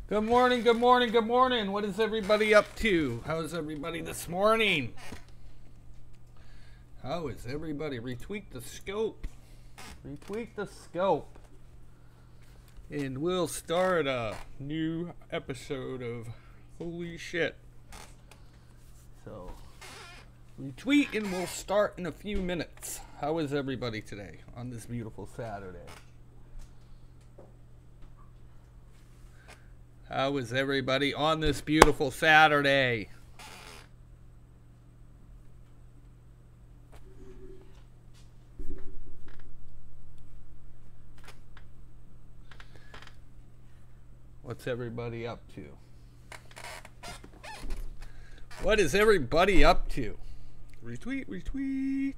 Good morning, good morning, good morning. What is everybody up to? How's everybody this morning? How is everybody? Retweet the scope. Retweet the scope. And we'll start a new episode of Holy Shit. So, retweet and we'll start in a few minutes. How is everybody today on this beautiful Saturday? How is everybody on this beautiful Saturday? What's everybody up to? What is everybody up to? Retweet, retweet.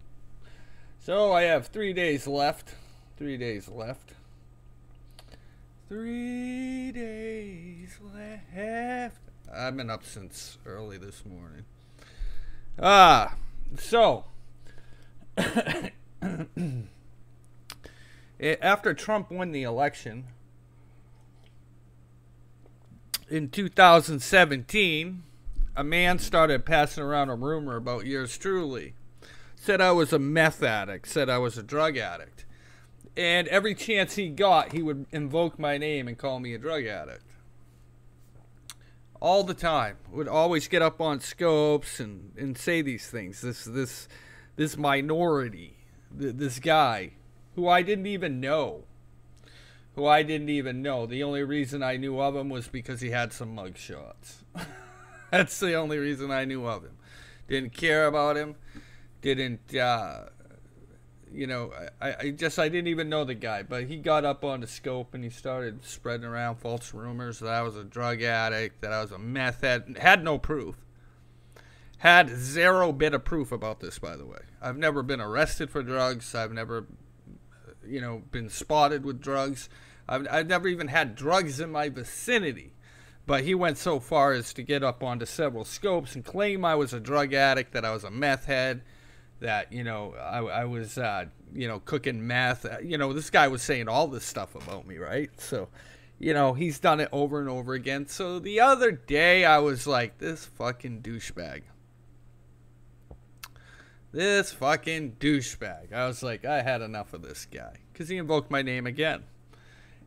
So I have 3 days left. 3 days left. 3 days left. I've been up since early this morning. So after Trump won the election in 2017, a man started passing around a rumor about yours truly. Said I was a meth addict, said I was a drug addict. And every chance he got, he would invoke my name and call me a drug addict. All the time. Would always get up on scopes and say these things. This minority, this guy, who I didn't even know. The only reason I knew of him was because he had some mugshots. That's the only reason I knew of him. Didn't care about him. Didn't... I didn't even know the guy, but he got up on the scope and he started spreading around false rumors that I was a drug addict, that I was a meth head. Had no proof. Had zero bit of proof about this, by the way. I've never been arrested for drugs. I've never, been spotted with drugs. I've never even had drugs in my vicinity. But he went so far as to get up onto several scopes and claim I was a drug addict, that I was a meth head. That, I was, cooking meth. This guy was saying all this stuff about me, right? So, he's done it over and over again. So the other day I was like, this fucking douchebag. I was like, I had enough of this guy. Because he invoked my name again.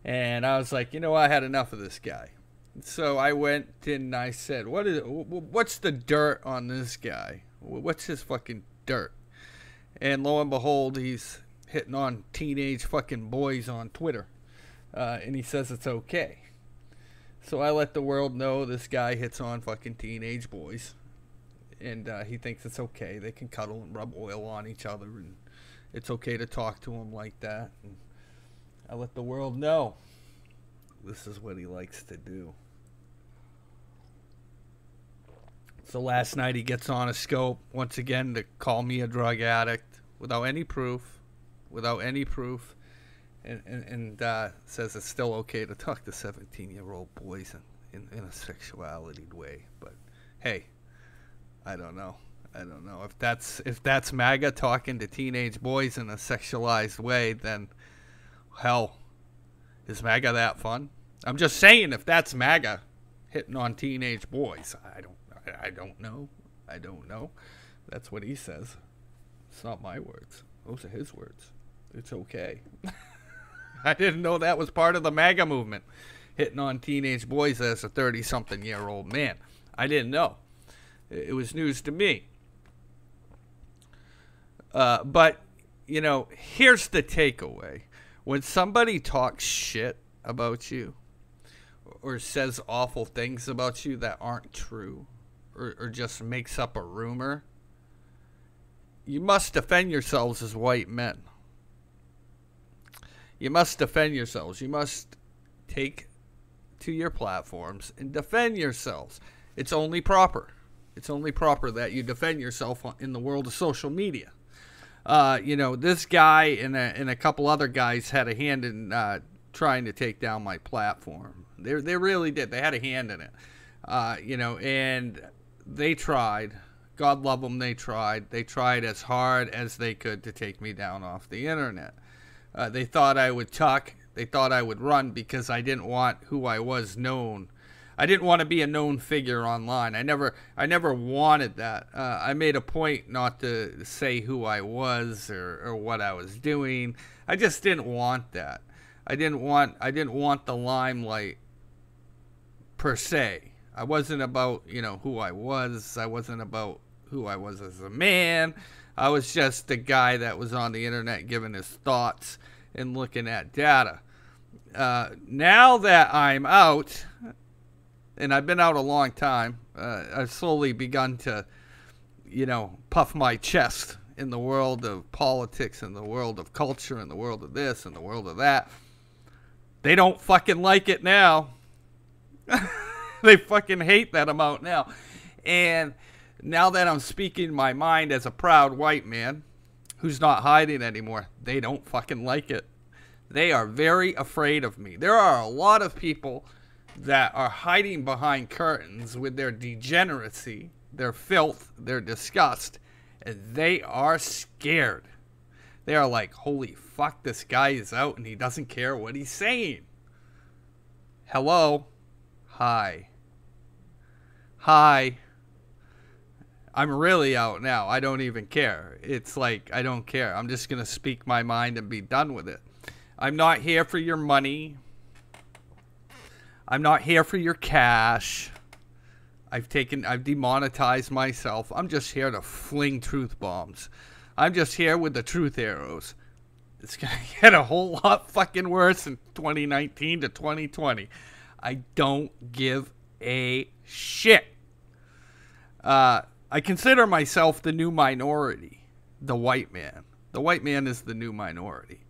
And I was like, I had enough of this guy. So I went and I said, what's the dirt on this guy? What's his fucking dirt? And lo and behold, he's hitting on teenage fucking boys on Twitter. And he says it's okay. So I let the world know this guy hits on fucking teenage boys. And he thinks it's okay. They can cuddle and rub oil on each other. And it's okay to talk to him like that. And I let the world know this is what he likes to do. So last night he gets on a scope once again to call me a drug addict without any proof, and says it's still okay to talk to 17-year-old boys in a sexuality way. But hey, I don't know if that's MAGA talking to teenage boys in a sexualized way. Then hell, is MAGA that fun? I'm just saying, if that's MAGA hitting on teenage boys, I don't know. That's what he says. It's not my words. Those are his words. It's okay. I didn't know that was part of the MAGA movement. Hitting on teenage boys as a 30-something-year-old man. I didn't know. It was news to me. But, here's the takeaway. When somebody talks shit about you or says awful things about you that aren't true, or just makes up a rumor, you must defend yourselves as white men. You must defend yourselves. You must take to your platforms and defend yourselves. It's only proper. It's only proper that you defend yourself in the world of social media. This guy and a couple other guys had a hand in trying to take down my platform. They really did. They had a hand in it. And they tried. God love them, they tried. They tried as hard as they could to take me down off the internet. They thought I would tuck. They thought I would run because I didn't want who I was known I didn't want to be a known figure online. I never wanted that. I made a point not to say who I was or what I was doing. I just didn't want that. I didn't want the limelight per se. I wasn't about, who I was. I wasn't about who I was as a man. I was just the guy that was on the internet giving his thoughts and looking at data. Now that I'm out, and I've been out a long time, I've slowly begun to, puff my chest in the world of politics, in the world of culture, in the world of this, in the world of that. They don't fucking like it now. They fucking hate that I'm out now. And now that I'm speaking my mind as a proud white man who's not hiding anymore, they don't fucking like it. They are very afraid of me. There are a lot of people that are hiding behind curtains with their degeneracy, their filth, their disgust, and they are scared. They are like, holy fuck, this guy is out and he doesn't care what he's saying. Hello? Hi. Hi. I'm really out now. I don't even care. It's like, I don't care. I'm just going to speak my mind and be done with it. I'm not here for your money. I'm not here for your cash. I've demonetized myself. I'm just here to fling truth bombs. I'm just here with the truth arrows. It's going to get a whole lot fucking worse in 2019 to 2020. I don't give a shit. I consider myself the new minority, the white man. The white man is the new minority.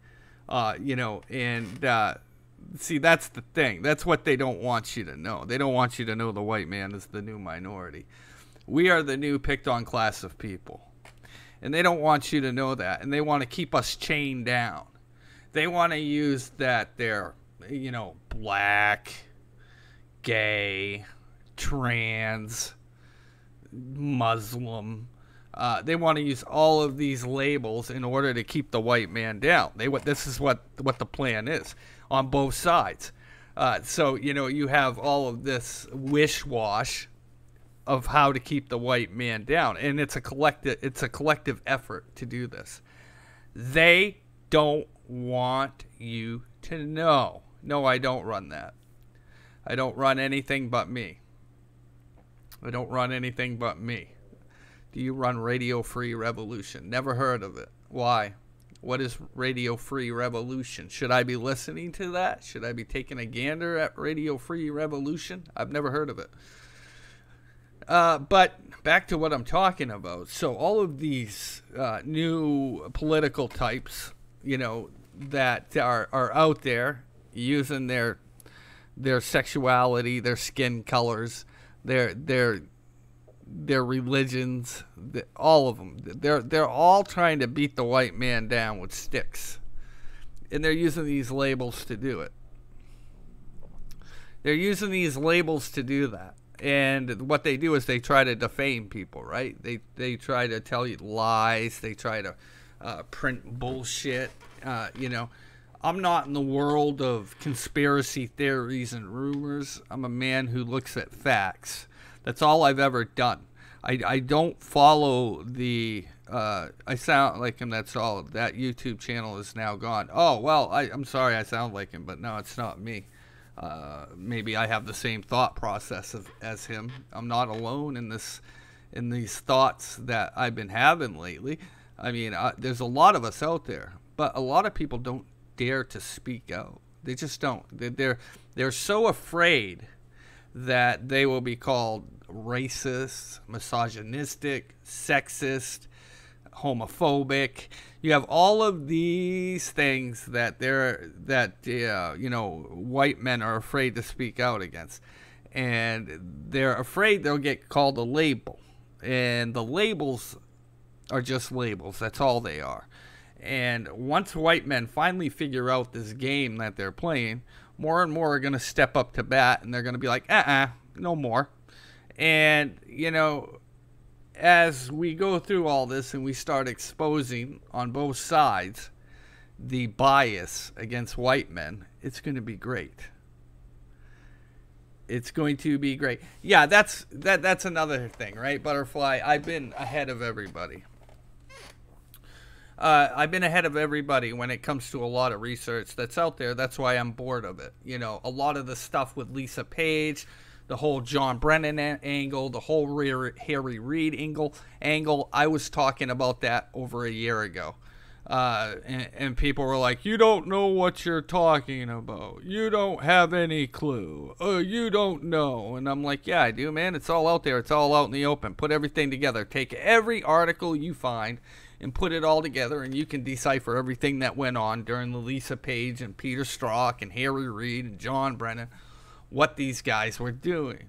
See, that's the thing. That's what they don't want you to know. They don't want you to know the white man is the new minority. We are the new picked on class of people. And they don't want you to know that. And they want to keep us chained down. They want to use that they're, black, gay, trans, Muslim. They want to use all of these labels in order to keep the white man down. This is what the plan is on both sides. So you have all of this wish-wash of how to keep the white man down, and it's a collective effort to do this. They don't want you to know. No, I don't run that. I don't run anything but me. I don't run anything but me. Do you run Radio Free Revolution? Never heard of it. Why? What is Radio Free Revolution? Should I be listening to that? Should I be taking a gander at Radio Free Revolution? I've never heard of it. But back to what I'm talking about. So all of these new political types, that are out there using their sexuality, their skin colors, their religions, all of them. They're all trying to beat the white man down with sticks. And they're using these labels to do it. They're using these labels to do that. And what they do is they try to defame people, right? They try to tell you lies. They try to print bullshit. I'm not in the world of conspiracy theories and rumors. I'm a man who looks at facts. That's all I've ever done. I don't follow the... I sound like him, that's all. That YouTube channel is now gone. Oh, well, I'm sorry I sound like him, but no, it's not me. Maybe I have the same thought process as him. I'm not alone in these thoughts that I've been having lately. I mean, there's a lot of us out there, but a lot of people don't dare to speak out. They just don't. They're so afraid that they will be called racist, misogynistic, sexist, homophobic. You have all of these things that white men are afraid to speak out against, and they're afraid they'll get called a label, and the labels are just labels. That's all they are. And once white men finally figure out this game that they're playing, more and more are going to step up to bat, and they're going to be like, no more. And, as we go through all this and we start exposing on both sides the bias against white men, it's going to be great. It's going to be great. Yeah, that's another thing, right, Butterfly? I've been ahead of everybody. I've been ahead of everybody when it comes to a lot of research that's out there. That's why I'm bored of it. You know, a lot of the stuff with Lisa Page, the whole John Brennan angle, the whole Harry Reid angle. I was talking about that over a year ago. And people were like, you don't know what you're talking about. You don't have any clue. You don't know. And I'm like, yeah, I do, man. It's all out there. It's all out in the open. Put everything together. Take every article you find and put it all together, and you can decipher everything that went on during the Lisa Page and Peter Strzok and Harry Reid and John Brennan, what these guys were doing.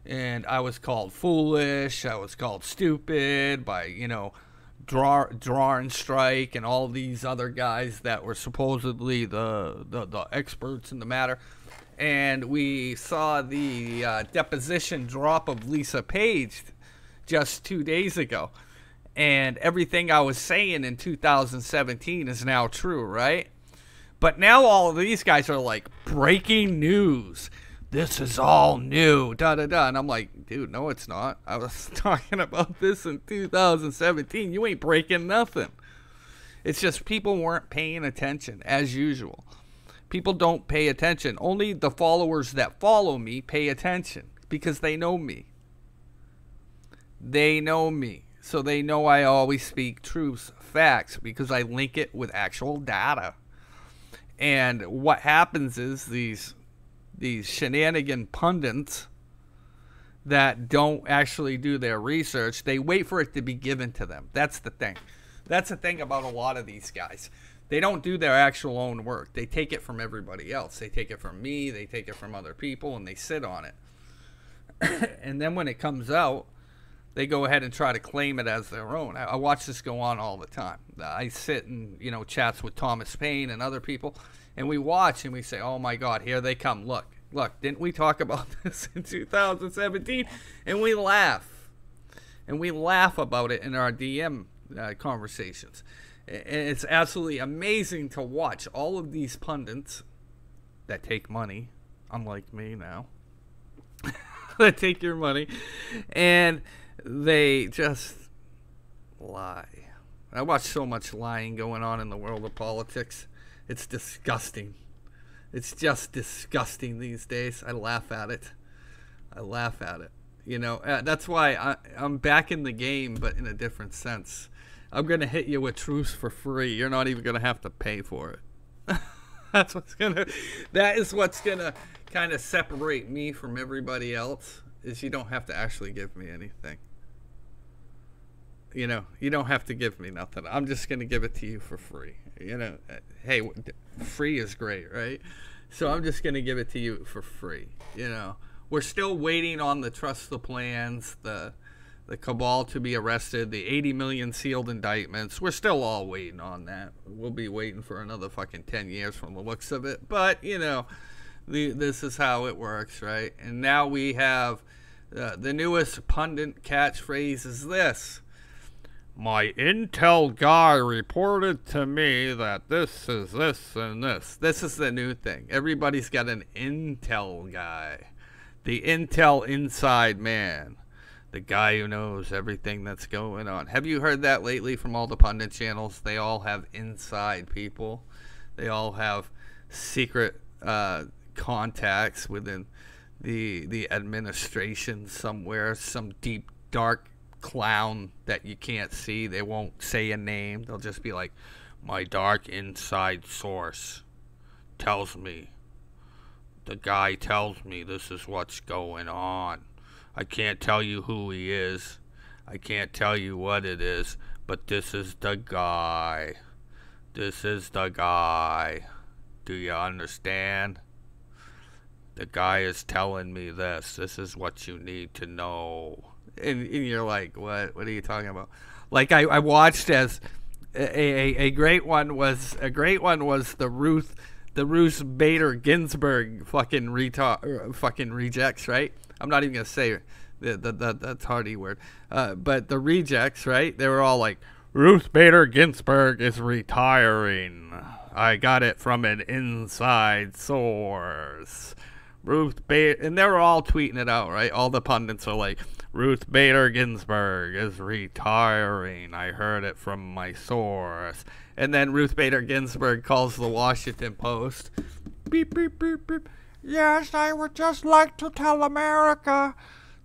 And I was called foolish. I was called stupid by, you know, Draw and Strike and all these other guys that were supposedly the experts in the matter. And we saw the deposition drop of Lisa Page just 2 days ago. And everything I was saying in 2017 is now true, right? But now all of these guys are like, breaking news. This is all new, da-da-da. And I'm like, dude, no, it's not. I was talking about this in 2017. You ain't breaking nothing. It's just people weren't paying attention, as usual. People don't pay attention. Only the followers that follow me pay attention because they know me. They know me. So they know I always speak truths, facts, because I link it with actual data. And what happens is these shenanigan pundits that don't actually do their research, they wait for it to be given to them. That's the thing. That's the thing about a lot of these guys. They don't do their actual own work. They take it from everybody else. They take it from me. They take it from other people, and they sit on it. And then when it comes out, they go ahead and try to claim it as their own. I watch this go on all the time. I sit and, you know, chats with Thomas Paine and other people, and we watch and we say, oh my God, here they come. Look, didn't we talk about this in 2017? And we laugh. And we laugh about it in our DM conversations. And it's absolutely amazing to watch all of these pundits that take money, unlike me now, that take your money, and they just lie. I watch so much lying going on in the world of politics. It's disgusting. It's just disgusting these days. I laugh at it. You know, that's why I'm back in the game, but in a different sense. I'm going to hit you with truths for free. You're not even going to have to pay for it. That is what's going to kind of separate me from everybody else, is you don't have to actually give me anything. You know, you don't have to give me nothing. I'm just going to give it to you for free. You know, hey, free is great, right? So I'm just going to give it to you for free. You know, we're still waiting on the trust the plans, the cabal to be arrested, the 80 million sealed indictments. We're still all waiting on that. We'll be waiting for another fucking 10 years from the looks of it. But, you know, this is how it works, right? And now we have the newest pundit catchphrase is this. My intel guy reported to me that this is this and this. This is the new thing. Everybody's got an intel guy. The intel inside man. The guy who knows everything that's going on. Have you heard that lately from all the pundit channels? They all have inside people. They all have secret contacts within the administration somewhere. Some deep, dark clown that you can't see. They won't say a name. They'll just be like, my dark inside source tells me. The guy tells me this is what's going on. I can't tell you who he is. I can't tell you what it is. But this is the guy. This is the guy. Do you understand? The guy is telling me this. This is what you need to know. And you're like, what? What are you talking about? Like I watched as a great one was the Ruth Bader Ginsburg fucking rejects, right? I'm not even gonna say the tardy word, but the rejects, right? They were all like, Ruth Bader Ginsburg is retiring. I got it from an inside source. Ruth Bader, and they were all tweeting it out, right? All the pundits are like, Ruth Bader Ginsburg is retiring. I heard it from my source. And then Ruth Bader Ginsburg calls the Washington Post. Beep, beep, beep, beep. Yes, I would just like to tell America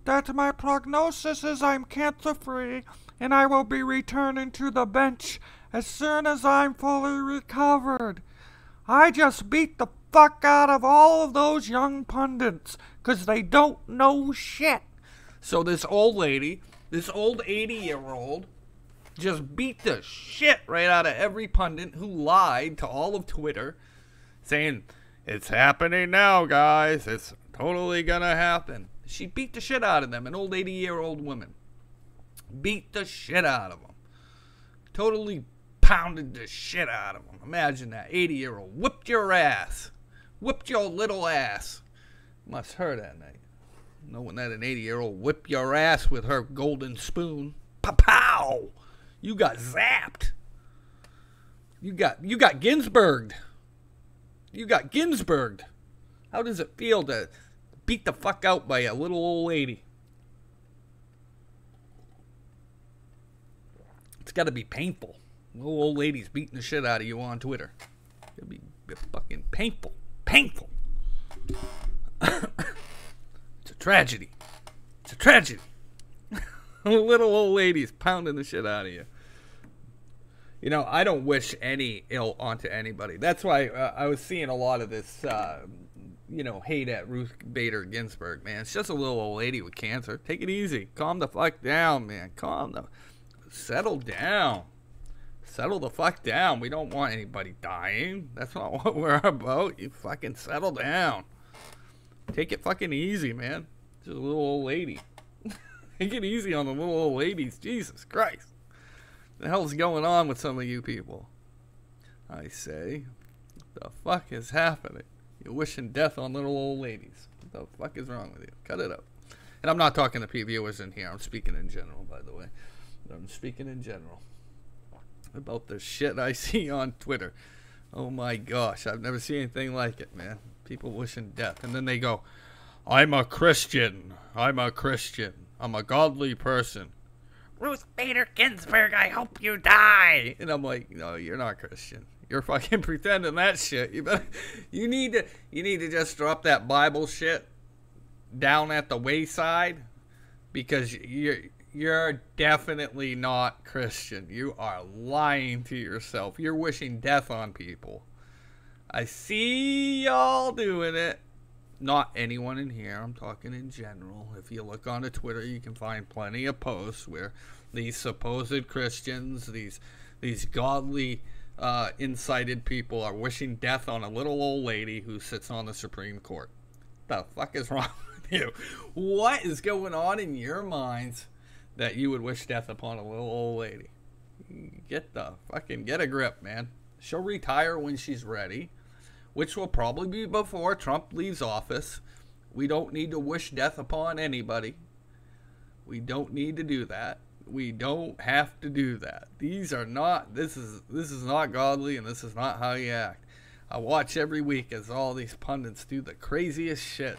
that my prognosis is I'm cancer-free, and I will be returning to the bench as soon as I'm fully recovered. I just beat the fuck out of all of those young pundits, 'cause they don't know shit. So this old lady, this old 80-year-old, just beat the shit right out of every pundit who lied to all of Twitter, saying, it's happening now, guys. It's totally gonna happen. She beat the shit out of them, an old 80-year-old woman. Beat the shit out of them. Totally pounded the shit out of them. Imagine that, 80-year-old. Whipped your ass. Whipped your little ass. Must hurt that night. Knowing that an 80-year-old whipped your ass with her golden spoon. Pow! You got zapped. You got Ginsburged. You got Ginsburged. How does it feel to beat the fuck out by a little old lady? It's got to be painful. Little old ladies beating the shit out of you on Twitter. It'll be fucking painful. Painful. It's a tragedy. It's a tragedy. Little old ladies pounding the shit out of you. You know, I don't wish any ill onto anybody. That's why I was seeing a lot of this, hate at Ruth Bader Ginsburg, man. It's just a little old lady with cancer. Take it easy. Calm the fuck down, man. Settle down. Settle the fuck down. We don't want anybody dying. That's not what we're about. You fucking settle down. Take it fucking easy, man. Just a little old lady. Take it easy on the little old ladies. Jesus Christ. What the hell's going on with some of you people? I say, what the fuck is happening? You're wishing death on little old ladies. What the fuck is wrong with you? Cut it up. And I'm not talking to viewers in here. I'm speaking in general, by the way. I'm speaking in general about the shit I see on Twitter. Oh my gosh, I've never seen anything like it, man. People wishing death. And then they go, I'm a Christian. I'm a Christian. I'm a godly person. Ruth Bader Ginsburg, I hope you die. And I'm like, no, you're not Christian. You're fucking pretending that shit. You need to just drop that Bible shit down at the wayside, because you're definitely not Christian. You are lying to yourself. You're wishing death on people. I see y'all doing it. Not anyone in here. I'm talking in general. If you look onto Twitter, you can find plenty of posts where these supposed Christians, these godly, incited people are wishing death on a little old lady who sits on the Supreme Court. The fuck is wrong with you? What is going on in your minds that you would wish death upon a little old lady? Get a grip, man. She'll retire when she's ready, which will probably be before Trump leaves office. We don't need to wish death upon anybody. We don't need to do that. We don't have to do that. This is not godly, and this is not how you act. I watch every week as all these pundits do the craziest shit.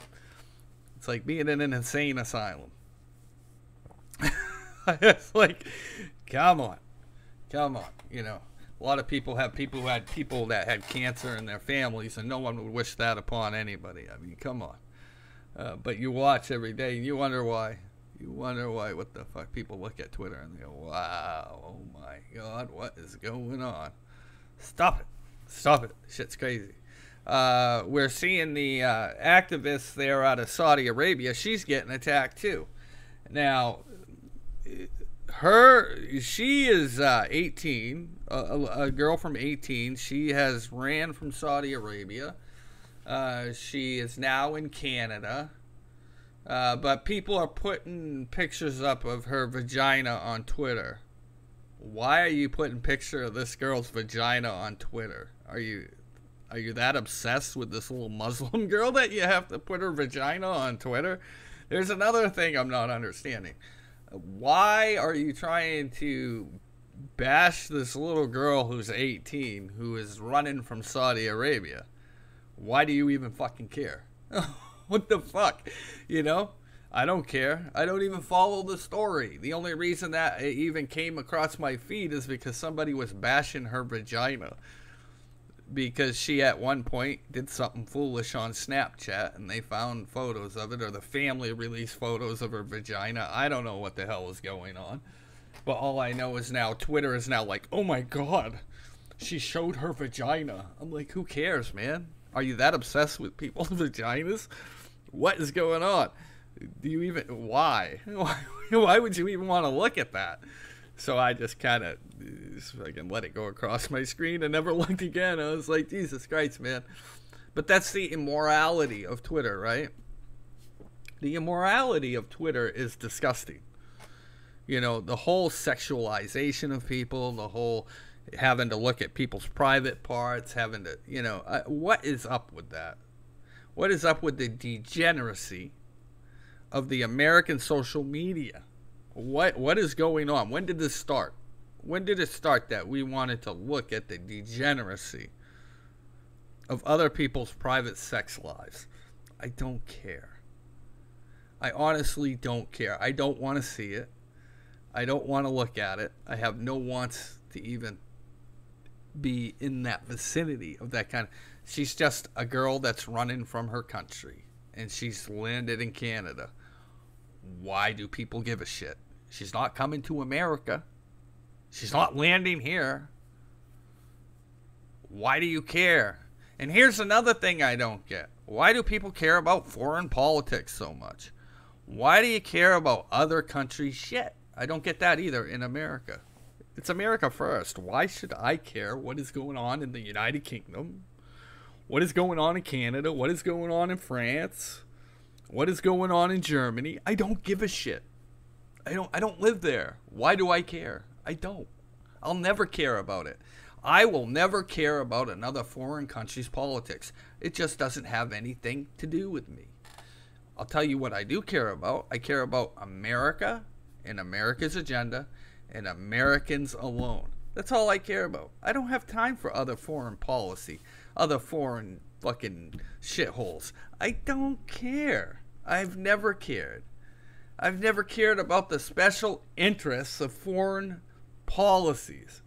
It's like being in an insane asylum. It's like, come on. You know, a lot of people have people who had people that had cancer in their families, and no one would wish that upon anybody. I mean, come on. But you watch every day, and you wonder why. What the fuck people look at Twitter and they go, wow, oh my God, what is going on? Stop it. Shit's crazy. We're seeing the activist there out of Saudi Arabia. She's getting attacked too. Now, she is 18, a girl from 18. She has ran from Saudi Arabia. She is now in Canada. But people are putting pictures up of her vagina on Twitter. Why are you putting picture of this girl's vagina on Twitter? Are you that obsessed with this little Muslim girl that you have to put her vagina on Twitter? There's another thing I'm not understanding. Why are you trying to bash this little girl who's 18, who is running from Saudi Arabia? Why do you even fucking care? What the fuck? You know? I don't care. I don't even follow the story. The only reason that it even came across my feed is because somebody was bashing her vagina. Because she at one point did something foolish on Snapchat and they found photos of it, or the family released photos of her vagina. I don't know what the hell is going on. But all I know is now Twitter is now like, oh my god, she showed her vagina. I'm like, who cares, man? Are you that obsessed with people's vaginas? What is going on? Do you even, why? Why would you even want to look at that? So I just kind of fucking let it go across my screen and never looked again. I was like, Jesus Christ, man. But that's the immorality of Twitter, right? The immorality of Twitter is disgusting. You know, the whole sexualization of people, the whole having to look at people's private parts, having to, you know, what is up with that? What is up with the degeneracy of the American social media? What is going on? When did this start? When did it start that we wanted to look at the degeneracy of other people's private sex lives? I don't care. I honestly don't care. I don't want to see it. I don't want to look at it. I have no wants to even be in that vicinity of that kind of... She's just a girl that's running from her country, and she's landed in Canada. Why do people give a shit? She's not coming to America. She's not landing here. Why do you care? And here's another thing I don't get. Why do people care about foreign politics so much? Why do you care about other countries' shit? I don't get that either in America. It's America first. Why should I care what is going on in the United Kingdom? What is going on in Canada? What is going on in France? What is going on in Germany? I don't give a shit. I don't live there. Why do I care? I don't. I'll never care about it. I will never care about another foreign country's politics. It just doesn't have anything to do with me. I'll tell you what I do care about. I care about America and America's agenda and Americans alone. That's all I care about. I don't have time for other foreign policy, other foreign fucking shitholes. I don't care. I've never cared. I've never cared about the special interests of foreign policies.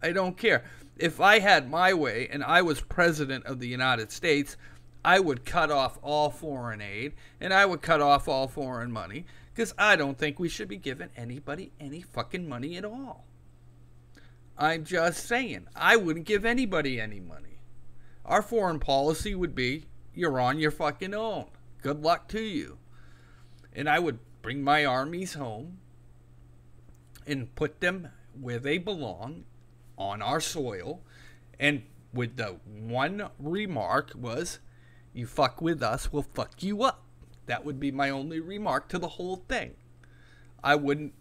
I don't care. If I had my way and I was president of the United States, I would cut off all foreign aid and I would cut off all foreign money, because I don't think we should be giving anybody any fucking money at all. I'm just saying, I wouldn't give anybody any money. Our foreign policy would be, you're on your fucking own. Good luck to you. And I would bring my armies home and put them where they belong, on our soil, and with the one remark was, you fuck with us, we'll fuck you up. That would be my only remark to the whole thing. I wouldn't,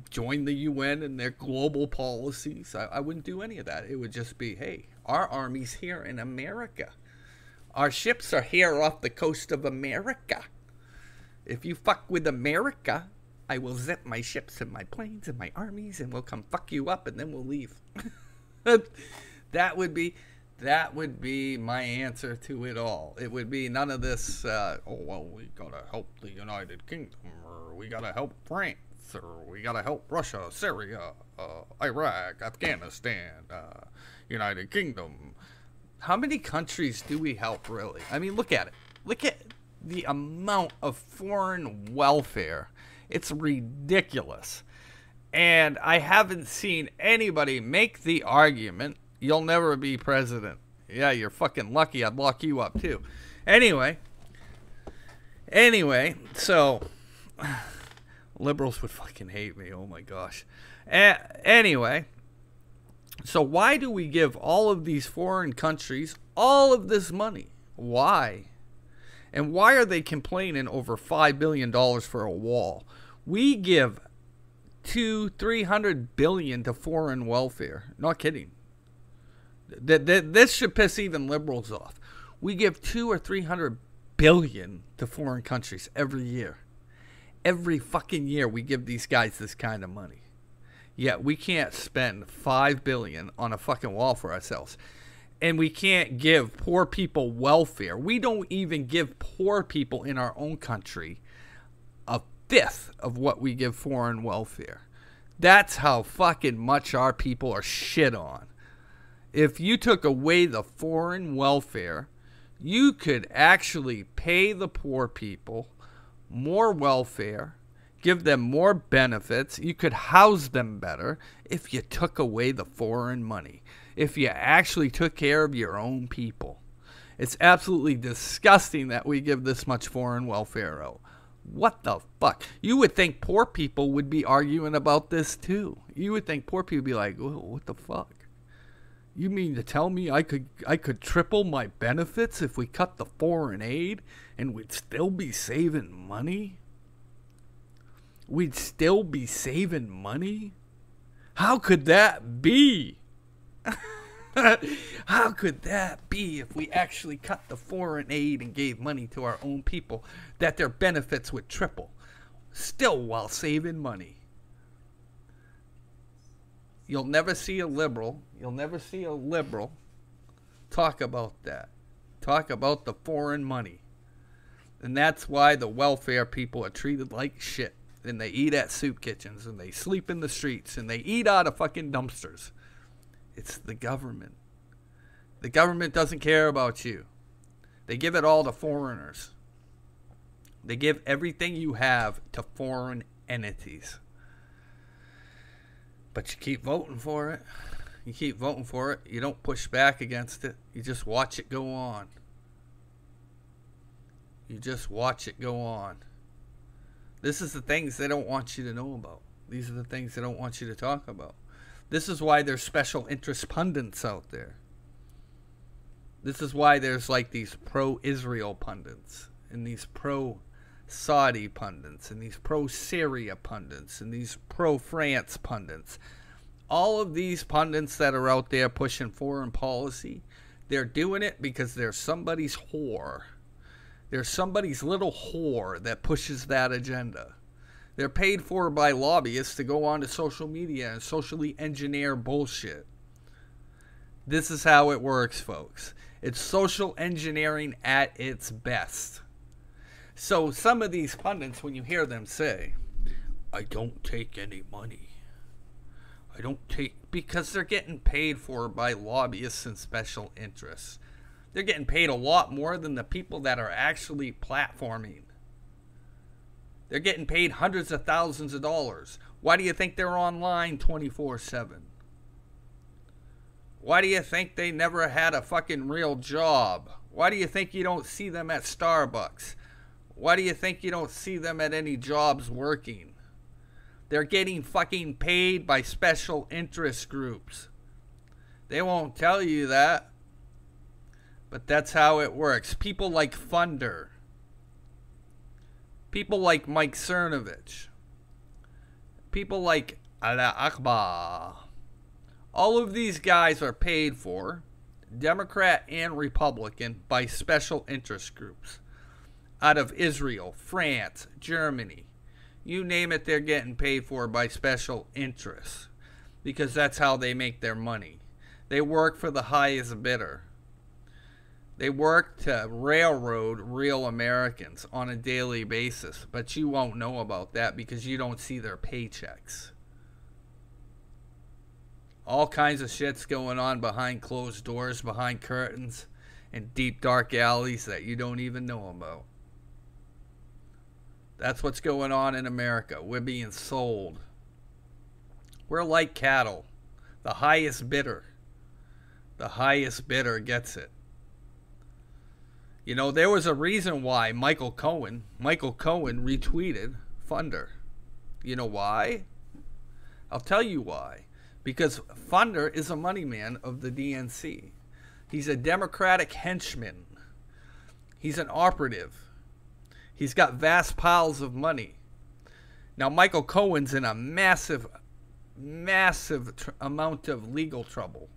join the UN and their global policies. I wouldn't do any of that. It would just be, hey, our army's here in America. Our ships are here off the coast of America. If you fuck with America, I will zip my ships and my planes and my armies and we'll come fuck you up and then we'll leave. That would be my answer to it all. It would be none of this, we gotta help the United Kingdom, or we gotta help France, or we gotta help Russia, Syria, Iraq, Afghanistan, United Kingdom. How many countries do we help, really? I mean, look at it. Look at the amount of foreign welfare. It's ridiculous. And I haven't seen anybody make the argument, you'll never be president. Yeah, you're fucking lucky. I'd lock you up, too. Anyway, so liberals would fucking hate me. Oh, my gosh. Anyway, so why do we give all of these foreign countries all of this money? Why? And why are they complaining over $5 billion for a wall? We give $200-300 billion to foreign welfare. Not kidding. This should piss even liberals off. We give $200 or $300 billion to foreign countries every year. Every fucking year we give these guys this kind of money. Yet we can't spend $5 billion on a fucking wall for ourselves. and we can't give poor people welfare. We don't even give poor people in our own country a fifth of what we give foreign welfare. That's how fucking much our people are shit on. If you took away the foreign welfare, you could actually pay the poor people more welfare, give them more benefits. You could house them better if you took away the foreign money. If you actually took care of your own people. It's absolutely disgusting that we give this much foreign welfare out. What the fuck? You would think poor people would be arguing about this too. You would think poor people would be like, oh, what the fuck? You mean to tell me I could triple my benefits if we cut the foreign aid and we'd still be saving money? We'd still be saving money? How could that be? How could that be if we actually cut the foreign aid and gave money to our own people, that their benefits would triple, still while saving money? You'll never see a liberal talk about that. Talk about the foreign money. And that's why the welfare people are treated like shit. And they eat at soup kitchens, and they sleep in the streets, and they eat out of fucking dumpsters. It's the government. The government doesn't care about you. They give it all to foreigners. They give everything you have to foreign entities. But you keep voting for it. You keep voting for it. You don't push back against it. You just watch it go on. You just watch it go on. This is the things they don't want you to know about. These are the things they don't want you to talk about. This is why there's special interest pundits out there. This is why there's like these pro-Israel pundits and these pro-Saudi pundits and these pro-Syria pundits and these pro-France pundits. All of these pundits that are out there pushing foreign policy, they're doing it because they're somebody's whore. There's somebody's little whore that pushes that agenda. They're paid for by lobbyists to go onto social media and socially engineer bullshit. This is how it works, folks. It's social engineering at its best. So some of these pundits, when you hear them say, I don't take any money. I don't take, because they're getting paid for by lobbyists and special interests. They're getting paid a lot more than the people that are actually platforming. They're getting paid hundreds of thousands of dollars. Why do you think they're online 24/7? Why do you think they never had a fucking real job? Why do you think you don't see them at Starbucks? Why do you think you don't see them at any jobs working? They're getting fucking paid by special interest groups. They won't tell you that. But that's how it works. People like Funder. People like Mike Cernovich. People like Allah Akbar. All of these guys are paid for, Democrat and Republican, by special interest groups. Out of Israel, France, Germany. You name it, they're getting paid for by special interests. Because that's how they make their money. They work for the highest bidder. They work to railroad real Americans on a daily basis. But you won't know about that because you don't see their paychecks. All kinds of shit's going on behind closed doors, behind curtains, in deep dark alleys that you don't even know about. That's what's going on in America. We're being sold. We're like cattle. The highest bidder. The highest bidder gets it. You know, there was a reason why Michael Cohen retweeted Funder. You know why? I'll tell you why. Because Funder is a money man of the DNC. He's a Democratic henchman. He's an operative. He's got vast piles of money. Now, Michael Cohen's in a massive amount of legal trouble.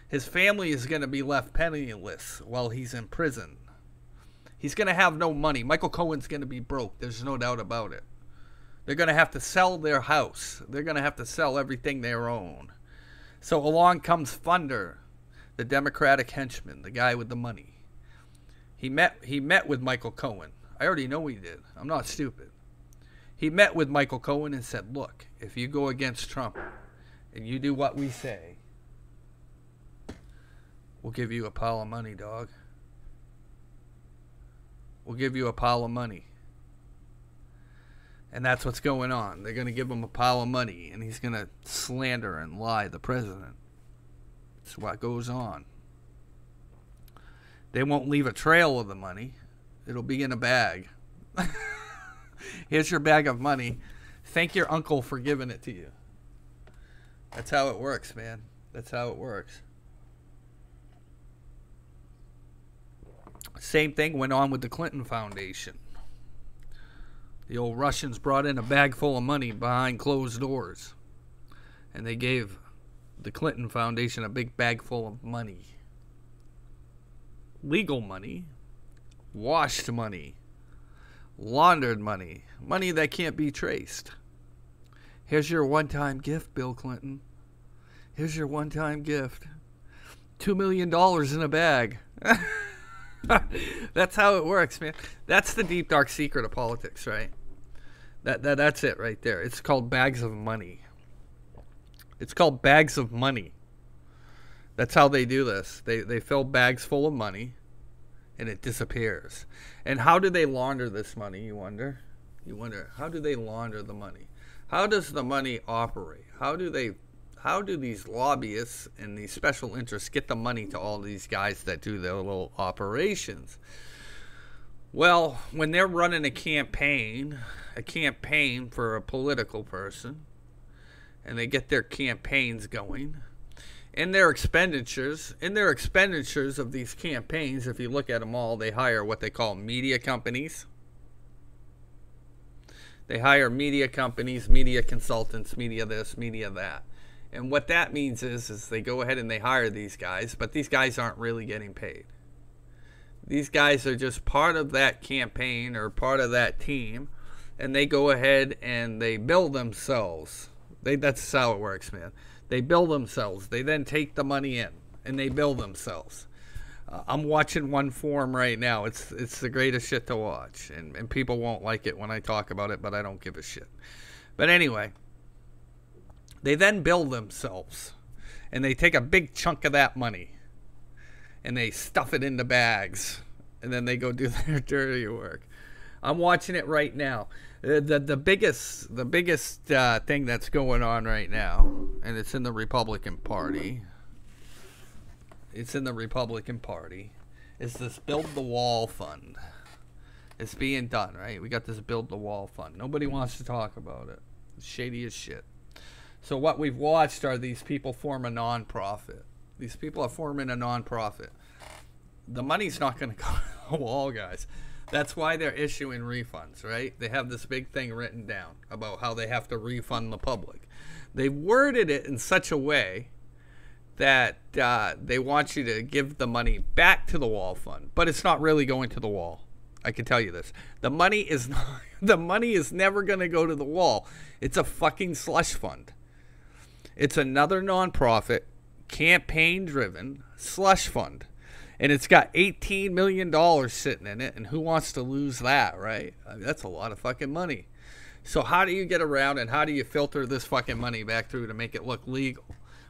His family is going to be left penniless while he's in prison. He's going to have no money. Michael Cohen's going to be broke. There's no doubt about it. They're going to have to sell their house. They're going to have to sell everything they own. So along comes Funder, the Democratic henchman, the guy with the money. He met with Michael Cohen. I already know he did. I'm not stupid. He met with Michael Cohen and said, look, if you go against Trump and you do what we say, we'll give you a pile of money, dog. We'll give you a pile of money. And that's what's going on. They're going to give him a pile of money, and he's going to slander and lie the president. That's what goes on. They won't leave a trail of the money. It'll be in a bag. Here's your bag of money. Thank your uncle for giving it to you. That's how it works, man. That's how it works. Same thing went on with the Clinton Foundation. The old Russians brought in a bag full of money behind closed doors. And they gave the Clinton Foundation a big bag full of money. Legal money. Washed money. Laundered money. Money that can't be traced. Here's your one-time gift, Bill Clinton. Here's your one-time gift. $2 million in a bag. That's how it works, man. That's the deep, dark secret of politics, right? That's it right there. It's called bags of money. It's called bags of money. That's how they do this. They fill bags full of money, and it disappears. And how do they launder this money, you wonder? You wonder, how do they launder the money? How does the money operate? How do these lobbyists and these special interests get the money to all these guys that do their little operations? Well, when they're running a campaign for a political person, and they get their campaigns going, in their expenditures of these campaigns, if you look at them all, they hire what they call media companies. They hire media companies, media consultants, media this, media that. And what that means is they go ahead and they hire these guys, but these guys aren't really getting paid. These guys are just part of that campaign or part of that team, and they go ahead and they bill themselves. That's how it works, man. They bill themselves. They then take the money in, and they bill themselves. I'm watching one form right now. It's the greatest shit to watch, and people won't like it when I talk about it, but I don't give a shit. But anyway, they then bill themselves, and they take a big chunk of that money, and they stuff it into bags, and then they go do their dirty work. I'm watching it right now. The biggest thing that's going on right now, and it's in the Republican Party. It's in the Republican Party. Is this Build the Wall Fund? It's being done, right? We got this Build the Wall Fund. Nobody wants to talk about it. It's shady as shit. So what we've watched are these people form a non-profit. These people are forming a non-profit. The money's not going to go to the wall, guys. That's why they're issuing refunds, right? They have this big thing written down about how they have to refund the public. They've worded it in such a way that they want you to give the money back to the wall fund, but it's not really going to the wall. I can tell you this. The money is never going to go to the wall. It's a fucking slush fund. It's another nonprofit, campaign-driven slush fund. And it's got $18 million sitting in it, and who wants to lose that, right? I mean, that's a lot of fucking money. So how do you get around and how do you filter this fucking money back through to make it look legal?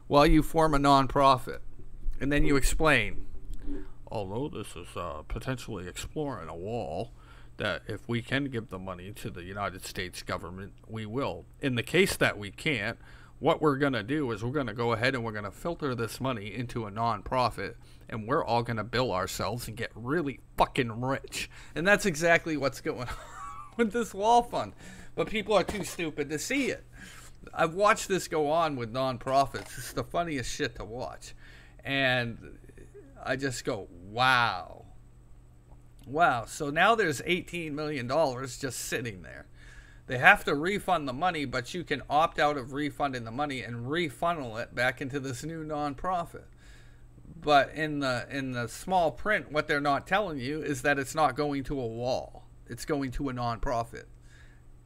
Well, you form a nonprofit, and then you explain, although this is potentially exploring a wall, that if we can give the money to the United States government, we will. In the case that we can't, what we're going to do is we're going to go ahead and we're going to filter this money into a nonprofit, and we're all going to bill ourselves and get really fucking rich. And that's exactly what's going on with this wall fund. But people are too stupid to see it. I've watched this go on with nonprofits. It's the funniest shit to watch. And I just go, wow. Wow. So now there's $18 million just sitting there. They have to refund the money, but you can opt out of refunding the money and refunnel it back into this new nonprofit. But in the small print, what they're not telling you is that it's not going to a wall. It's going to a nonprofit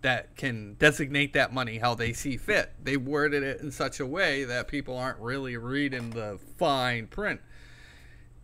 that can designate that money how they see fit. They worded it in such a way that people aren't really reading the fine print.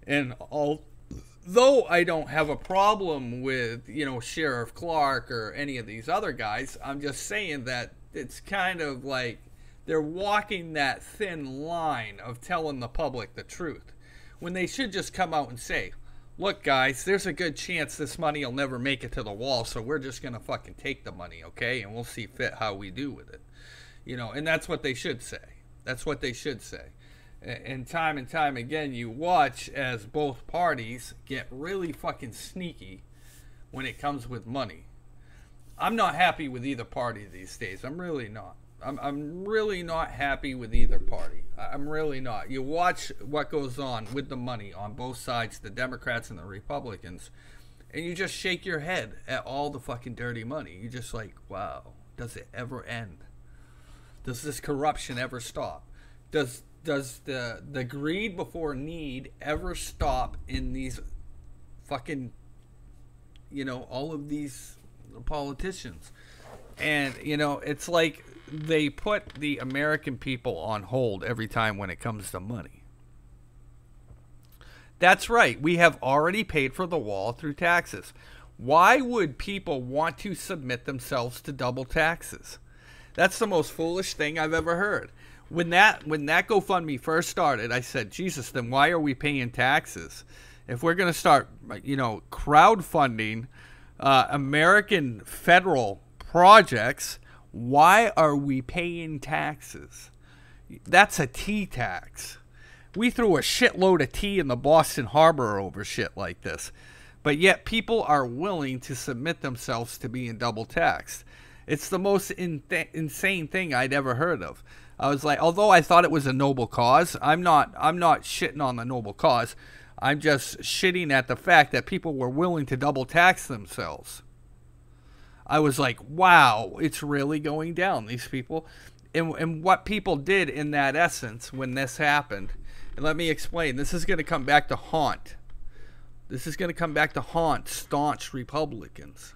And although I don't have a problem with, Sheriff Clark or any of these other guys, I'm just saying that it's kind of like they're walking that thin line of telling the public the truth, when they should just come out and say, look, guys, there's a good chance this money will never make it to the wall, so we're just going to fucking take the money, okay? And we'll see fit how we do with it. And that's what they should say. That's what they should say. And time again, you watch as both parties get really fucking sneaky when it comes with money. I'm not happy with either party these days. I'm really not. I'm really not happy with either party. I'm really not. You watch what goes on with the money on both sides, the Democrats and the Republicans, and you just shake your head at all the fucking dirty money. You're just like, wow, does it ever end? Does this corruption ever stop? Does the greed before need ever stop in these fucking, all of these politicians? And, it's like they put the American people on hold every time when it comes to money. That's right. We have already paid for the wall through taxes. Why would people want to submit themselves to double taxes? That's the most foolish thing I've ever heard. When that GoFundMe first started, I said, Jesus, then why are we paying taxes? If we're going to start, crowdfunding American federal projects, why are we paying taxes? That's a tea tax. We threw a shitload of tea in the Boston Harbor over shit like this. But yet people are willing to submit themselves to being double taxed. It's the most insane thing I'd ever heard of. I was like, although I thought it was a noble cause, I'm not shitting on the noble cause. I'm just shitting at the fact that people were willing to double tax themselves. I was like, wow, it's really going down, these people. And what people did in that essence when this happened, and let me explain, this is going to come back to haunt. This is going to come back to haunt staunch Republicans.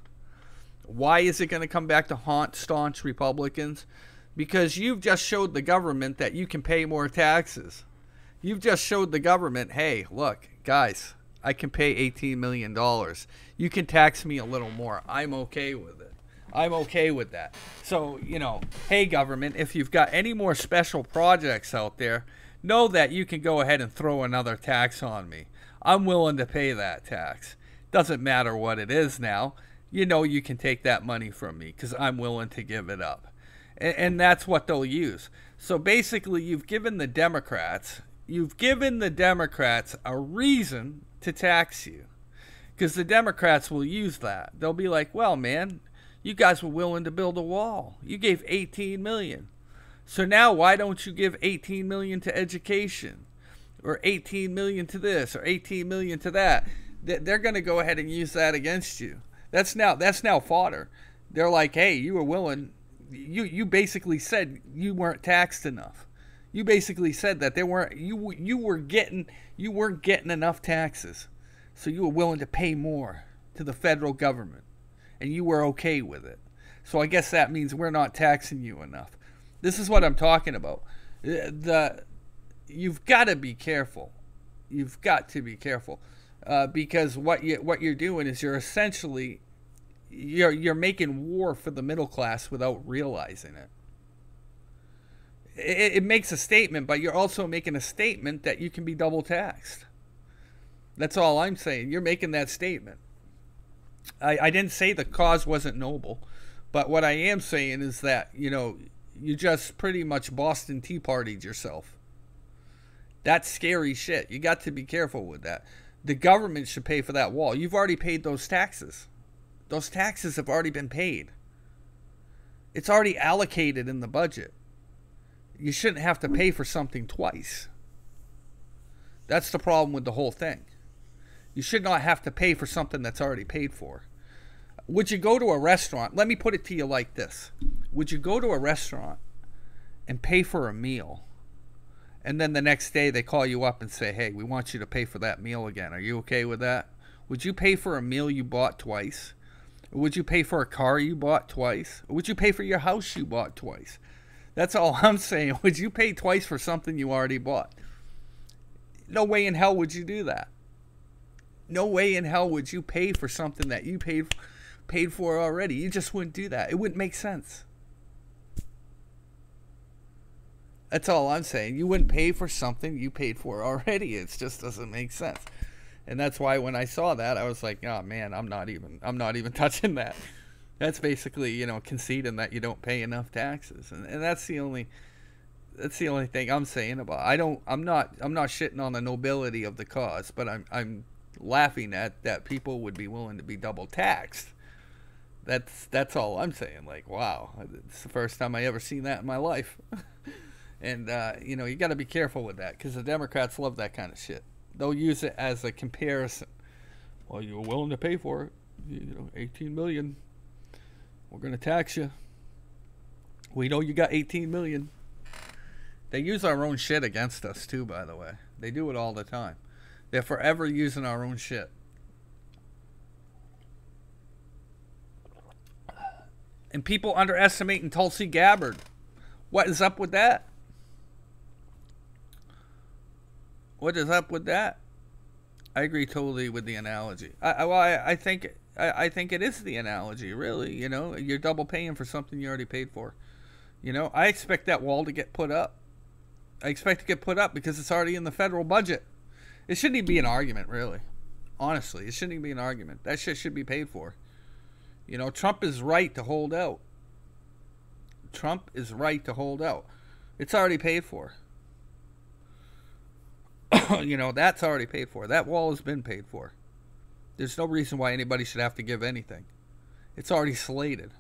Why is it going to come back to haunt staunch Republicans? Because you've just showed the government that you can pay more taxes. You've just showed the government, hey, look, guys, I can pay $18 million. You can tax me a little more. I'm okay with it. I'm okay with that. So, hey, government, if you've got any more special projects out there, know that you can go ahead and throw another tax on me. I'm willing to pay that tax. Doesn't matter what it is now. You can take that money from me because I'm willing to give it up. And that's what they'll use. So basically, you've given the Democrats a reason to tax you. Because the Democrats will use that. They'll be like, well, man, you guys were willing to build a wall. You gave $18 million. So now why don't you give $18 million to education? Or $18 million to this, or $18 million to that? They're going to go ahead and use that against you. That's now fodder. They're like, hey, you were willing. You basically said you weren't taxed enough. You basically said that you weren't getting enough taxes. So you were willing to pay more to the federal government. And you were okay with it. So I guess that means we're not taxing you enough. This is what I'm talking about. You've got to be careful. You've got to be careful. Because what you're doing is you're essentially you're making war for the middle class without realizing it. It makes a statement, but you're also making a statement that you can be double taxed. That's all I'm saying. You're making that statement. I didn't say the cause wasn't noble, but what I am saying is that, you just pretty much Boston Tea Partied yourself. That's scary shit. You got to be careful with that. The government should pay for that wall. You've already paid those taxes. Those taxes have already been paid. It's already allocated in the budget. You shouldn't have to pay for something twice. That's the problem with the whole thing. You should not have to pay for something that's already paid for. Would you go to a restaurant? Let me put it to you like this. Would you go to a restaurant and pay for a meal, and then the next day they call you up and say, hey, we want you to pay for that meal again. Are you okay with that? Would you pay for a meal you bought twice? Or would you pay for a car you bought twice? Or would you pay for your house you bought twice? That's all I'm saying. Would you pay twice for something you already bought? No way in hell would you do that. No way in hell would you pay for something that you paid for already. You just wouldn't do that. It wouldn't make sense. That's all I'm saying. You wouldn't pay for something you paid for already. It just doesn't make sense. And that's why when I saw that, I was like, oh man, I'm not even touching that. That's basically, you know, conceding that you don't pay enough taxes. And that's the only thing I'm saying about it. I'm not shitting on the nobility of the cause, but I'm laughing at that people would be willing to be double taxed. That's all I'm saying. Like, wow, it's the first time I ever seen that in my life. And, you know, you got to be careful with that because the Democrats love that kind of shit. They'll use it as a comparison. Well, you were willing to pay for it. You know, $18 million. We're going to tax you. We know you got $18 million. They use our own shit against us, too, by the way. They do it all the time. They're forever using our own shit. And people underestimating Tulsi Gabbard. What is up with that? What is up with that? I agree totally with the analogy. I think it is the analogy, really. You know, you're double paying for something you already paid for. You know, I expect that wall to get put up. I expect to get put up because it's already in the federal budget. It shouldn't even be an argument, really. Honestly, it shouldn't even be an argument. That shit should be paid for. You know, Trump is right to hold out. Trump is right to hold out. It's already paid for. You know, that's already paid for. That wall has been paid for. There's no reason why anybody should have to give anything. It's already slated.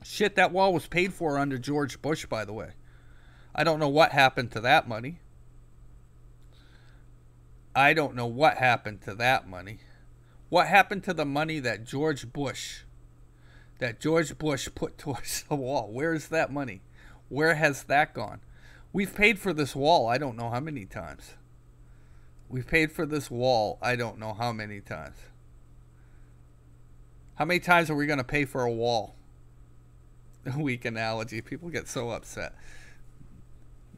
Shit, that wall was paid for under George Bush, by the way. I don't know what happened to that money. I don't know what happened to that money. What happened to the money that George Bush put towards the wall? Where is that money? Where has that gone? We've paid for this wall I don't know how many times. We've paid for this wall I don't know how many times. How many times are we going to pay for a wall? A weak analogy. People get so upset.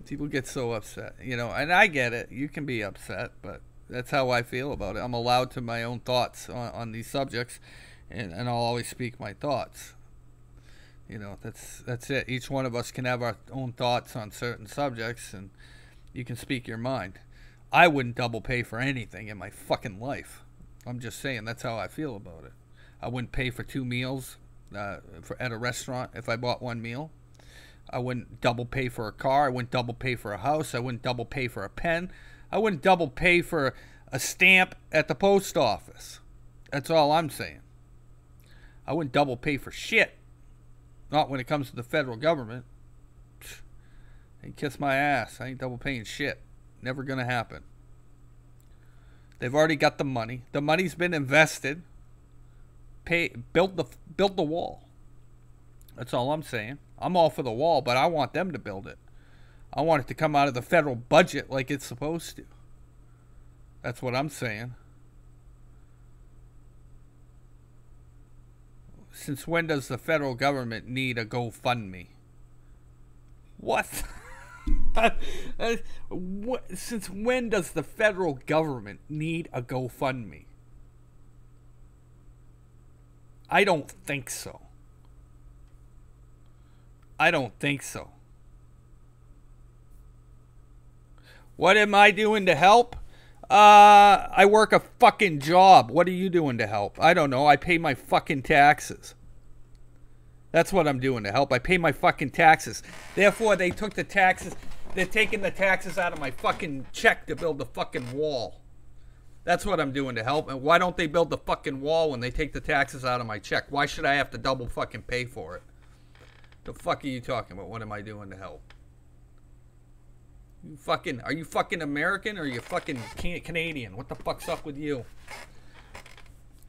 People get so upset. You know, and I get it. You can be upset, but that's how I feel about it. I'm allowed to my own thoughts on these subjects, and I'll always speak my thoughts. You know, that's it. Each one of us can have our own thoughts on certain subjects, and you can speak your mind. I wouldn't double pay for anything in my fucking life. I'm just saying that's how I feel about it. I wouldn't pay for 2 meals at a restaurant if I bought 1 meal. I wouldn't double pay for a car. I wouldn't double pay for a house. I wouldn't double pay for a pen. I wouldn't double pay for a stamp at the post office. That's all I'm saying. I wouldn't double pay for shit. Not when it comes to the federal government. They kiss my ass. I ain't double paying shit. Never gonna happen. They've already got the money. The money's been invested. Built the wall. That's all I'm saying. I'm all for the wall, but I want them to build it. I want it to come out of the federal budget like it's supposed to. That's what I'm saying. Since when does the federal government need a GoFundMe? What? Since when does the federal government need a GoFundMe? I don't think so. I don't think so. What am I doing to help? I work a fucking job. What are you doing to help? I don't know. I pay my fucking taxes. That's what I'm doing to help. I pay my fucking taxes. Therefore, they took the taxes. They're taking the taxes out of my fucking check to build the fucking wall. That's what I'm doing to help. And why don't they build the fucking wall when they take the taxes out of my check? Why should I have to double fucking pay for it? The fuck are you talking about? What am I doing to help? Are you fucking American or are you fucking Canadian? What the fuck's up with you?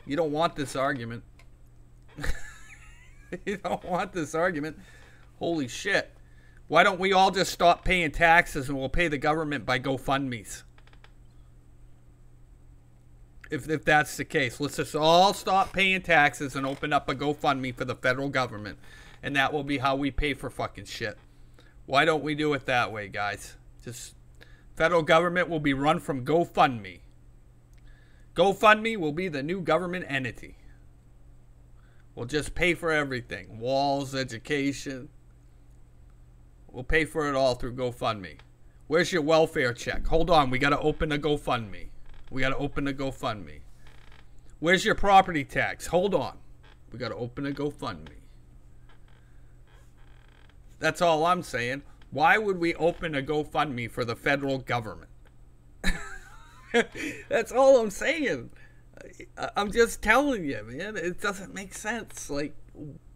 You don't want this argument. You don't want this argument. Holy shit. Why don't we all just stop paying taxes and we'll pay the government by GoFundMes? If that's the case, let's just all stop paying taxes and open up a GoFundMe for the federal government. And that will be how we pay for fucking shit. Why don't we do it that way, guys? Just federal government will be run from GoFundMe. GoFundMe will be the new government entity. We'll just pay for everything. Walls, education. We'll pay for it all through GoFundMe. Where's your welfare check? Hold on, we got to open a GoFundMe. We got to open a GoFundMe. Where's your property tax? Hold on. We got to open a GoFundMe. That's all I'm saying. Why would we open a GoFundMe for the federal government? That's all I'm saying. I'm just telling you, man. It doesn't make sense. Like,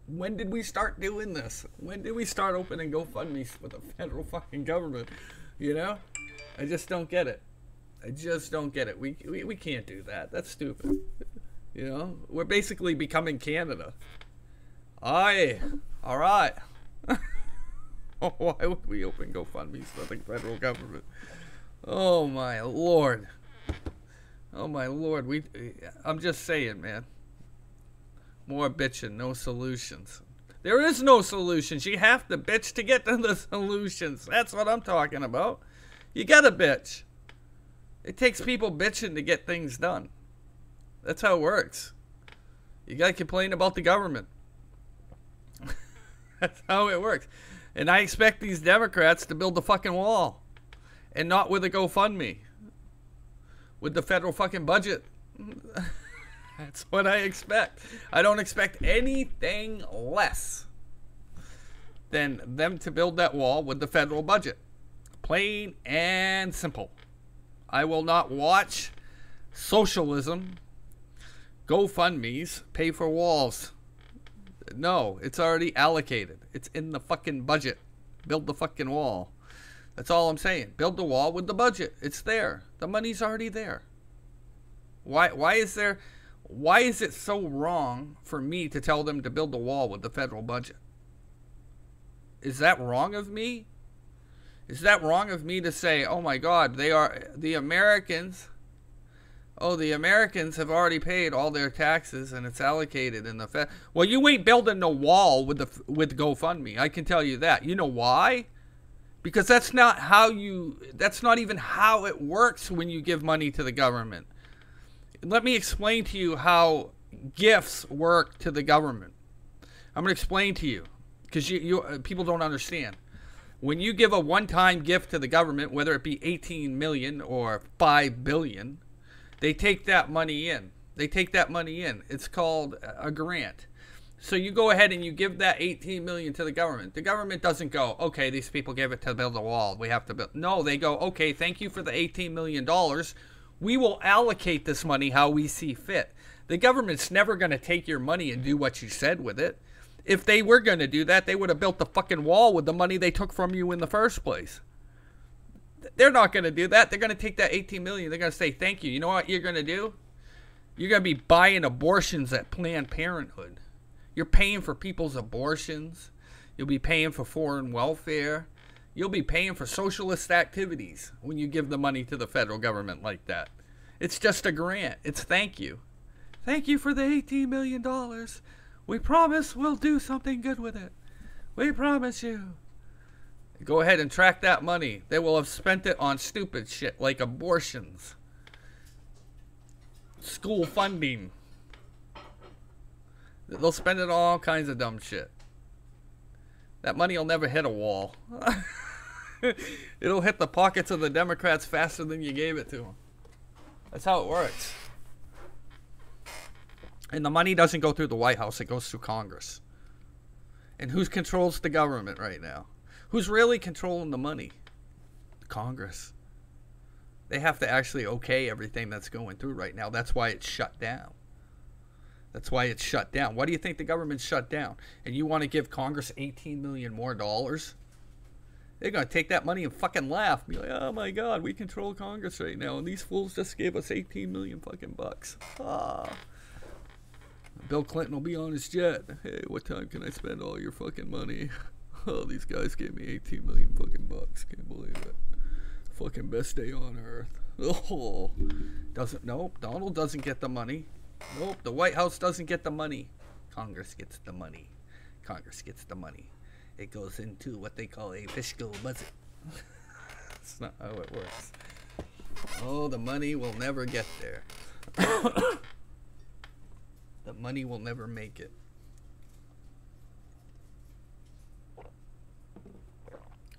when did we start doing this? When did we start opening GoFundMes for the federal fucking government? You know? I just don't get it. I just don't get it. We can't do that. That's stupid. You know? We're basically becoming Canada. Aye. All right. Why would we open GoFundMes for the federal government? Oh, my Lord. Oh, my Lord. I'm just saying, man. More bitching, no solutions. There is no solutions. You have to bitch to get to the solutions. That's what I'm talking about. You gotta bitch. It takes people bitching to get things done. That's how it works. You gotta complain about the government. That's how it works. And I expect these Democrats to build the fucking wall. And not with a GoFundMe. With the federal fucking budget. That's what I expect. I don't expect anything less than them to build that wall with the federal budget. Plain and simple. I will not watch socialism, GoFundMes, pay for walls. No, it's already allocated. It's in the fucking budget. Build the fucking wall. That's all I'm saying. Build the wall with the budget. It's there. The money's already there. Why is it so wrong for me to tell them to build a wall with the federal budget? Is that wrong of me? Is that wrong of me to say, oh my God, the Americans have already paid all their taxes and it's allocated in the Fed. Well, you ain't building a wall with GoFundMe. I can tell you that. You know why? Because that's not even how it works when you give money to the government. Let me explain to you how gifts work to the government. I'm going to explain to you because people don't understand. When you give a one-time gift to the government, whether it be 18 million or 5 billion, they take that money in. It's called a grant. So you go ahead and you give that 18 million to the government. The government doesn't go, okay, these people gave it to build a wall. We have to build. No, they go, okay, thank you for the $18 million. We will allocate this money how we see fit. The government's never going to take your money and do what you said with it. If they were going to do that, they would have built the fucking wall with the money they took from you in the first place. They're not going to do that. They're going to take that 18 million. They're going to say, thank you. You know what you're going to do? You're going to be buying abortions at Planned Parenthood. You're paying for people's abortions. You'll be paying for foreign welfare. You'll be paying for socialist activities when you give the money to the federal government like that. It's just a grant. It's thank you. Thank you for the $18 million. We promise we'll do something good with it. We promise you. Go ahead and track that money. They will have spent it on stupid shit like abortions, school funding. They'll spend it on all kinds of dumb shit. That money will never hit a wall. It'll hit the pockets of the Democrats faster than you gave it to them. That's how it works. And the money doesn't go through the White House. It goes through Congress. And who controls the government right now? Who's really controlling the money? Congress. They have to actually okay everything that's going through right now. That's why it's shut down. That's why it's shut down. Why do you think the government's shut down? And you want to give Congress $18 million more dollars? They're going to take that money and fucking laugh. Be like, oh my God, we control Congress right now. And these fools just gave us 18 million fucking bucks. Ah. Bill Clinton will be on his jet. Hey, what time can I spend all your fucking money? Oh, these guys gave me 18 million fucking bucks. Can't believe it. Fucking best day on earth. Oh. Nope, Donald doesn't get the money. Nope, the White House doesn't get the money. Congress gets the money. Congress gets the money. It goes into what they call a fiscal budget. That's not how it works. Oh, the money will never get there. The money will never make it.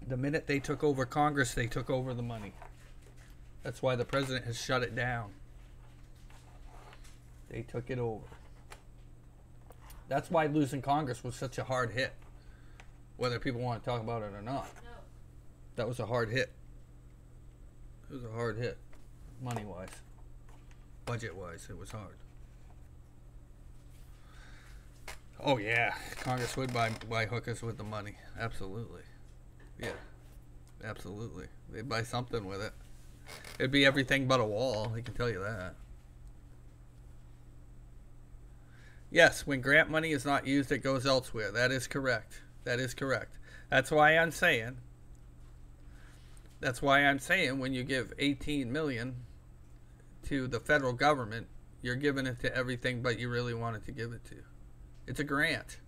The minute they took over Congress, they took over the money. That's why the president has shut it down. They took it over. That's why losing Congress was such a hard hit. Whether people want to talk about it or not. No. That was a hard hit. It was a hard hit. Money-wise. Budget-wise, it was hard. Oh, yeah. Congress would buy hookers with the money. Absolutely. Yeah. Absolutely. They'd buy something with it. It'd be everything but a wall. I can tell you that. Yes, when grant money is not used, it goes elsewhere. That is correct. That is correct. That's why I'm saying when you give $18 million to the federal government, you're giving it to everything but you really wanted to give it to. It's a grant.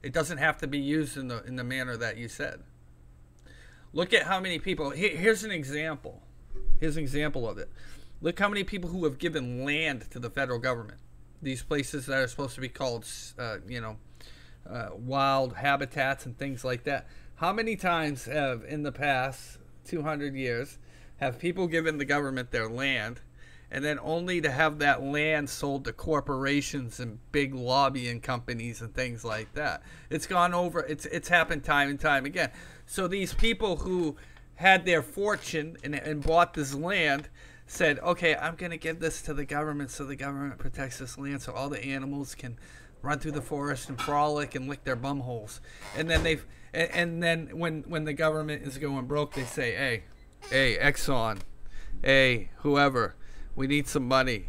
It doesn't have to be used in the manner that you said. Look at how many people. Here's an example. Here's an example of it. Look how many people who have given land to the federal government. These places that are supposed to be called, wild habitats and things like that. How many times have, in the past 200 years, have people given the government their land, and then only to have that land sold to corporations and big lobbying companies and things like that? It's gone over. It's happened time and time again. So these people who had their fortune and bought this land said, okay, I'm going to give this to the government so the government protects this land so all the animals can run through the forest and frolic and lick their bum holes. And then when the government is going broke, they say, hey, Exxon, hey, whoever, we need some money.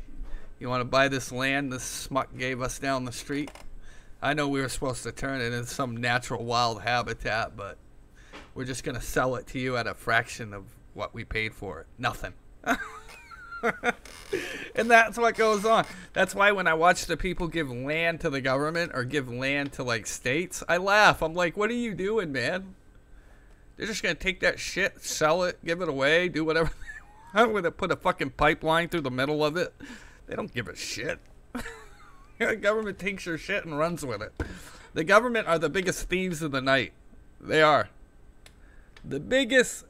You want to buy this land this smuck gave us down the street? I know we were supposed to turn it into some natural wild habitat, but we're just going to sell it to you at a fraction of what we paid for it. Nothing. And that's what goes on. That's why when I watch the people give land to the government or give land to like states, I laugh. I'm like, what are you doing, man? They're just gonna take that shit, sell it, give it away, do whatever they want with it, put a fucking pipeline through the middle of it. They don't give a shit. The government takes your shit and runs with it. The government are the biggest thieves of the night. They are. The biggest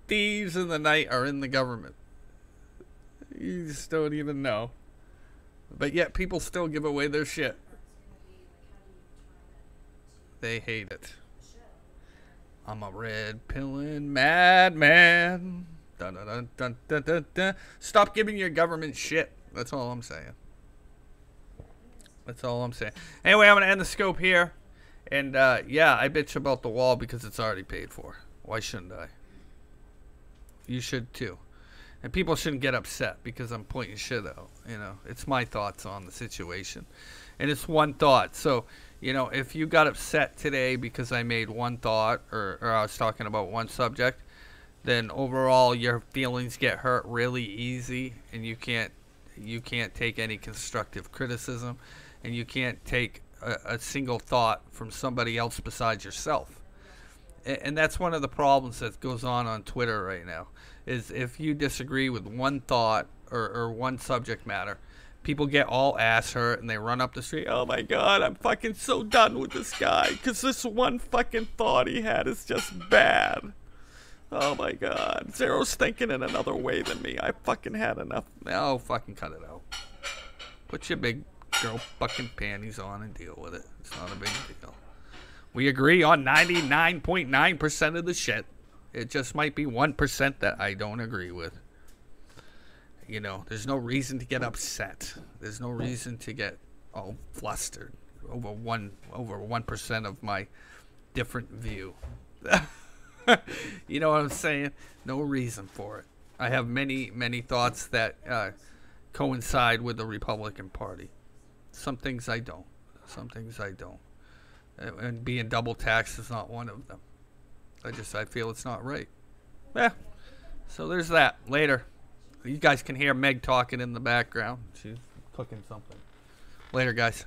thieves in the night are in the government. You just don't even know. But yet people still give away their shit. They hate it. I'm a red-pilling madman. Dun, dun, dun, dun, dun, dun, dun. Stop giving your government shit. That's all I'm saying. That's all I'm saying. Anyway, I'm going to end the scope here. And, yeah, I bitch about the wall because it's already paid for. Why shouldn't I? You should, too. And people shouldn't get upset because I'm pointing shit out. You know, it's my thoughts on the situation. And it's one thought. So, you know, if you got upset today because I made one thought or I was talking about one subject, then overall your feelings get hurt really easy and you can't take any constructive criticism and you can't take a single thought from somebody else besides yourself. And that's one of the problems that goes on Twitter right now. Is if you disagree with one thought or one subject matter, people get all ass hurt and they run up the street. Oh my God, I'm fucking so done with this guy because this one fucking thought he had is just bad. Oh my God, Zero's thinking in another way than me. I fucking had enough. No, fucking cut it out. Put your big girl fucking panties on and deal with it. It's not a big deal. We agree on 99.9% of the shit. It just might be 1% that I don't agree with. You know, there's no reason to get upset. There's no reason to get all flustered over 1% of my different view. You know what I'm saying? No reason for it. I have many thoughts that coincide with the Republican Party. Some things I don't. Some things I don't. And being double taxed is not one of them. I feel it's not right. Yeah. So there's that. Later. You guys can hear Meg talking in the background. She's cooking something. Later, guys.